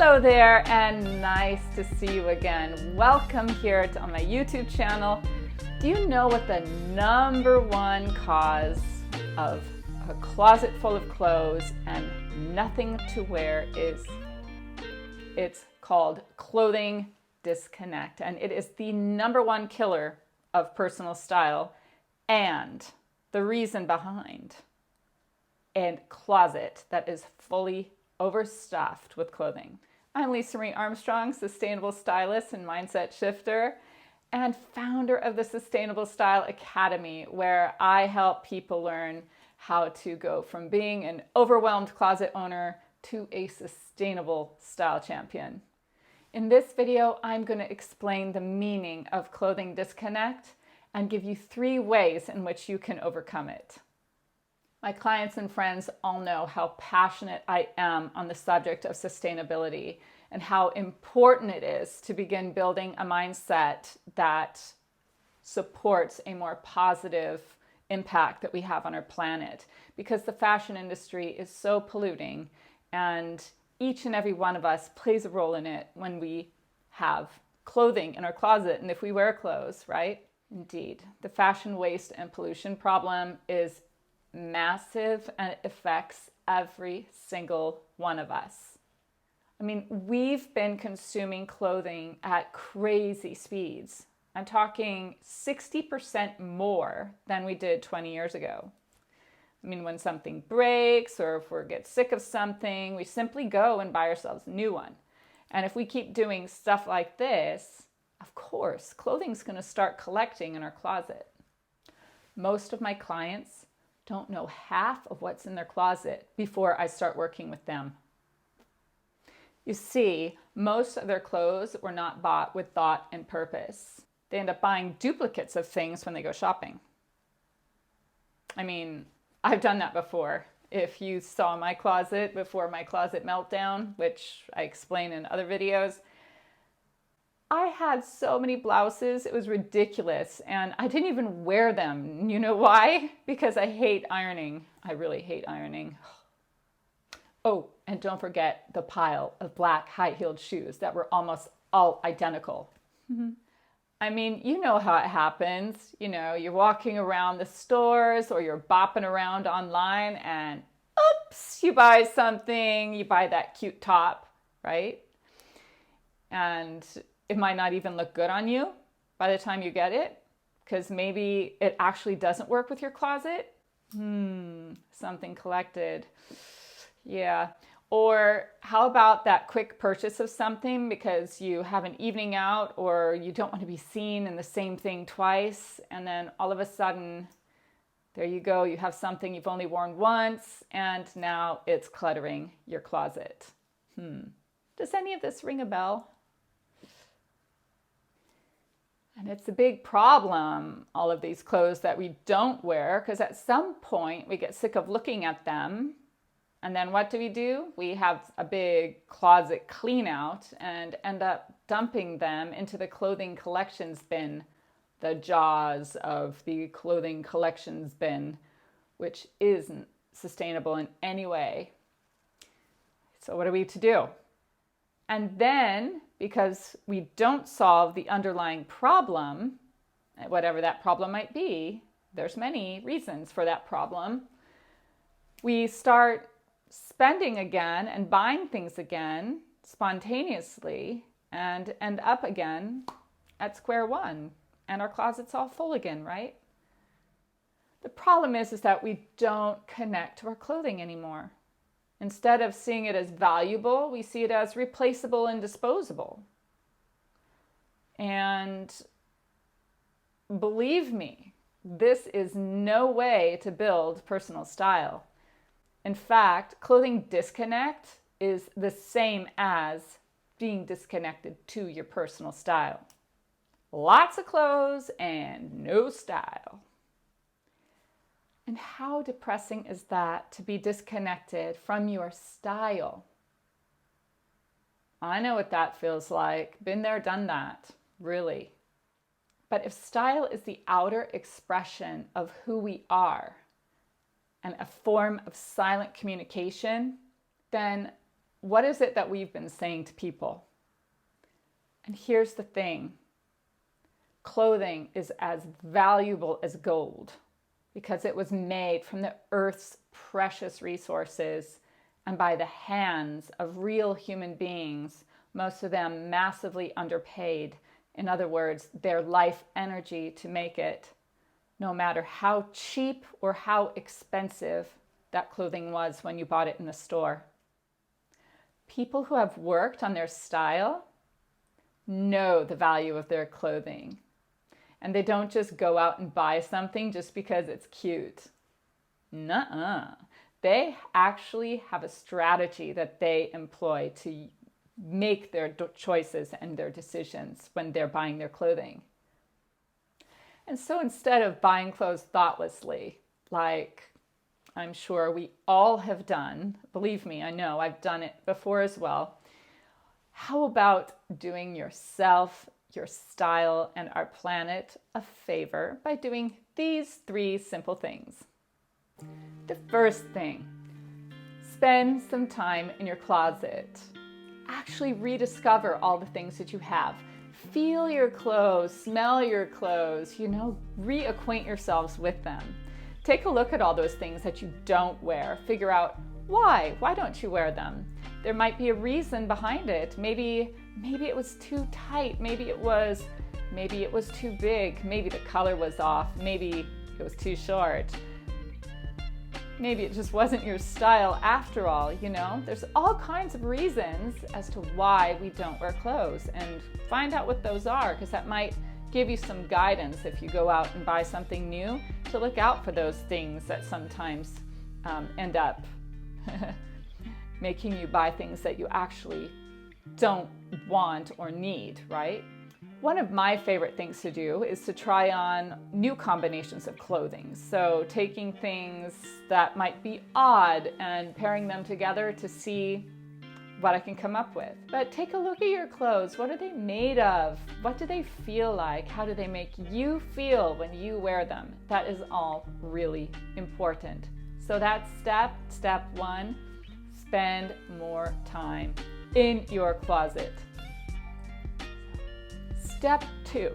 Hello there, and nice to see you again. Welcome here on my YouTube channel. Do you know what the number one cause of a closet full of clothes and nothing to wear is? It's called clothing disconnect, and it is the number one killer of personal style and the reason behind a closet that is fully overstuffed with clothing. I'm Lisa-Marie Armstrong, sustainable stylist and mindset shifter, and founder of the Sustainable Style Academy, where I help people learn how to go from being an overwhelmed closet owner to a sustainable style champion. In this video, I'm going to explain the meaning of clothing disconnect and give you 3 ways in which you can overcome it. My clients and friends all know how passionate I am on the subject of sustainability and how important it is to begin building a mindset that supports a more positive impact that we have on our planet, because the fashion industry is so polluting and each and every one of us plays a role in it when we have clothing in our closet and if we wear clothes, right? Indeed, the fashion waste and pollution problem is massive and it affects every single one of us. I mean, we've been consuming clothing at crazy speeds. I'm talking 60% more than we did 20 years ago. I mean, when something breaks or if we get sick of something, we simply go and buy ourselves a new one. And if we keep doing stuff like this, of course, clothing's going to start collecting in our closet. Most of my clients don't know half of what's in their closet before I start working with them. You see, most of their clothes were not bought with thought and purpose. They end up buying duplicates of things when they go shopping. I mean, I've done that before. If you saw my closet before my closet meltdown, which I explain in other videos, I had so many blouses, it was ridiculous, and I didn't even wear them. You know why? Because I hate ironing. I really hate ironing. Oh, and don't forget the pile of black high-heeled shoes that were almost all identical. I mean, you know how it happens. You know, you're walking around the stores or you're bopping around online and oops, you buy something, you buy that cute top, right? And it might not even look good on you by the time you get it, because maybe it actually doesn't work with your closet. Something collected. Yeah. Or how about that quick purchase of something because you have an evening out or you don't want to be seen in the same thing twice, and then all of a sudden, there you go, you have something you've only worn once, and now it's cluttering your closet. Does any of this ring a bell? And it's a big problem, all of these clothes that we don't wear, because at some point we get sick of looking at them. And then what do? We have a big closet clean out and end up dumping them into the clothing collections bin, the jaws of the clothing collections bin, which isn't sustainable in any way. So what are we to do? And then, because we don't solve the underlying problem, whatever that problem might be, there's many reasons for that problem, we start spending again and buying things again spontaneously and end up again at square one, and our closet's all full again, right? The problem is that we don't connect to our clothing anymore. Instead of seeing it as valuable, we see it as replaceable and disposable. And believe me, this is no way to build personal style. In fact, clothing disconnect is the same as being disconnected to your personal style. Lots of clothes and no style. And how depressing is that, to be disconnected from your style? I know what that feels like. Been there, done that, really. But if style is the outer expression of who we are and a form of silent communication, then what is it that we've been saying to people? And here's the thing. Clothing is as valuable as gold because it was made from the earth's precious resources and by the hands of real human beings, most of them massively underpaid. In other words, their life energy to make it, no matter how cheap or how expensive that clothing was when you bought it in the store. People who have worked on their style know the value of their clothing. And they don't just go out and buy something just because it's cute. Nuh-uh. They actually have a strategy that they employ to make their choices and their decisions when they're buying their clothing. And so instead of buying clothes thoughtlessly, like I'm sure we all have done, believe me, I know I've done it before as well, how about doing yourself, your style, and our planet a favor by doing these 3 simple things? The first thing, spend some time in your closet. Actually rediscover all the things that you have. Feel your clothes, smell your clothes, reacquaint yourselves with them. Take a look at all those things that you don't wear. Figure out why don't you wear them? There might be a reason behind it. Maybe it was too tight. Maybe it was too big. Maybe the color was off. Maybe it was too short. Maybe it just wasn't your style after all, There's all kinds of reasons as to why we don't wear clothes, and find out what those are, because that might give you some guidance if you go out and buy something new, to look out for those things that sometimes end up making you buy things that you actually don't want or need, right? One of my favorite things to do is to try on new combinations of clothing. So taking things that might be odd and pairing them together to see what I can come up with. But take a look at your clothes. What are they made of? What do they feel like? How do they make you feel when you wear them? That is all really important. So that's step 1, spend more time in your closet. Step 2,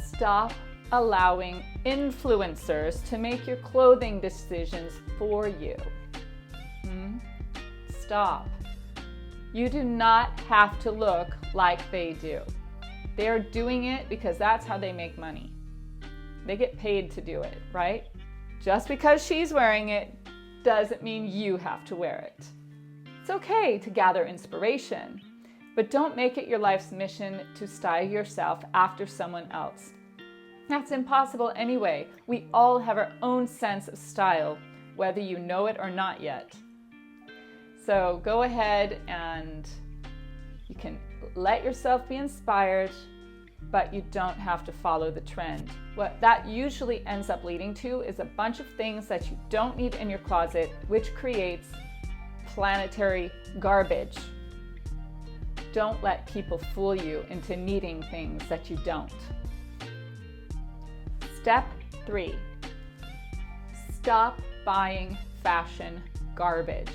stop allowing influencers to make your clothing decisions for you. Stop. You do not have to look like they do. They're doing it because that's how they make money. They get paid to do it, right? Just because she's wearing it doesn't mean you have to wear it. It's okay to gather inspiration, but don't make it your life's mission to style yourself after someone else. That's impossible anyway. We all have our own sense of style, whether you know it or not yet. So go ahead and you can let yourself be inspired, but you don't have to follow the trend. What that usually ends up leading to is a bunch of things that you don't need in your closet, which creates planetary garbage. Don't let people fool you into needing things that you don't. Step 3, stop buying fashion garbage.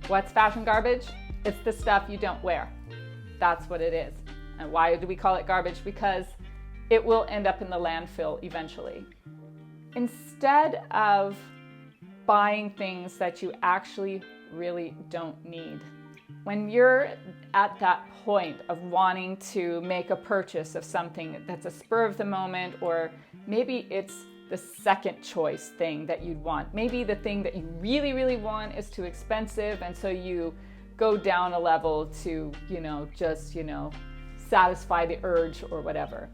What's fashion garbage? It's the stuff you don't wear. That's what it is. And why do we call it garbage? Because it will end up in the landfill eventually. Instead of buying things that you actually really don't need, when you're at that point of wanting to make a purchase of something that's a spur of the moment, or maybe it's the second choice thing that you'd want. Maybe the thing that you really, really want is too expensive, and so you go down a level to, satisfy the urge or whatever.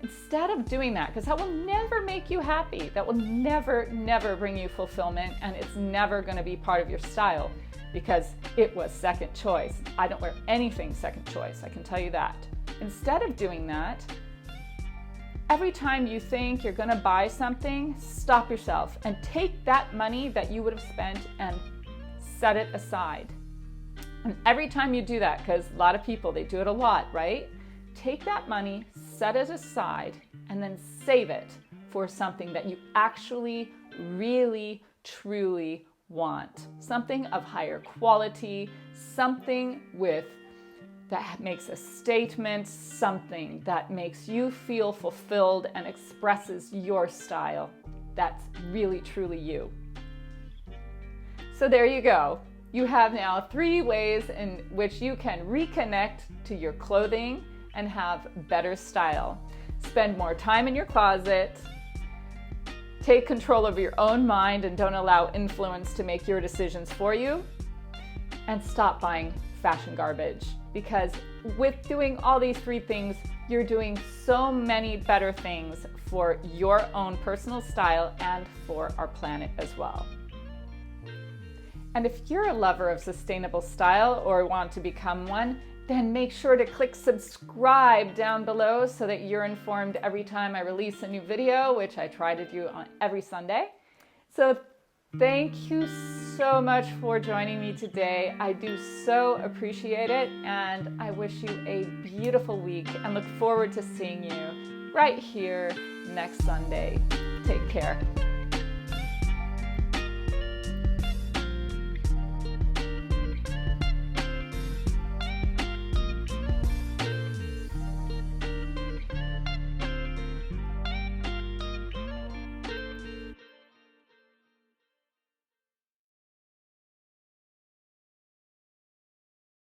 Instead of doing that, because that will never make you happy, that will never, never bring you fulfillment, and it's never going to be part of your style because it was second choice. I don't wear anything second choice, I can tell you that. Instead of doing that, every time you think you're going to buy something, stop yourself and take that money that you would have spent and set it aside. And every time you do that, because a lot of people, they do it a lot, right? Take that money, set it aside, and then save it for something that you actually, really, truly want. Something of higher quality, something that makes a statement, something that makes you feel fulfilled and expresses your style. That's really, truly you. So there you go. You have now 3 ways in which you can reconnect to your clothing and have better style. Spend more time in your closet. Take control of your own mind and don't allow influence to make your decisions for you. And stop buying fashion garbage, because with doing all these 3 things, you're doing so many better things for your own personal style and for our planet as well. And if you're a lover of sustainable style or want to become one, then make sure to click subscribe down below so that you're informed every time I release a new video, which I try to do on every Sunday. So thank you so much for joining me today. I do so appreciate it, and I wish you a beautiful week and look forward to seeing you right here next Sunday. Take care.